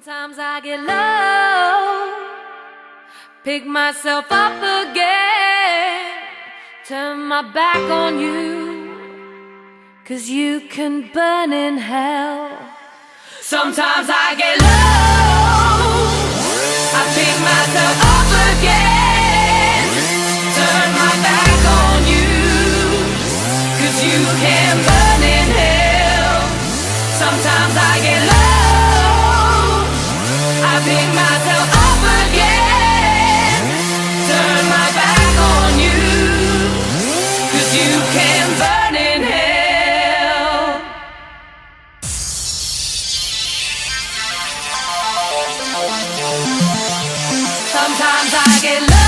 Sometimes I get low, pick myself up again, turn my back on you, 'cause you can burn in hell. Sometimes I get low, I pick myself up again, turn my back on you, 'cause you can burn in hell. Sometimes I get low, I pick myself up again, turn my back on you, 'cause you can burn in hell. Sometimes I get low.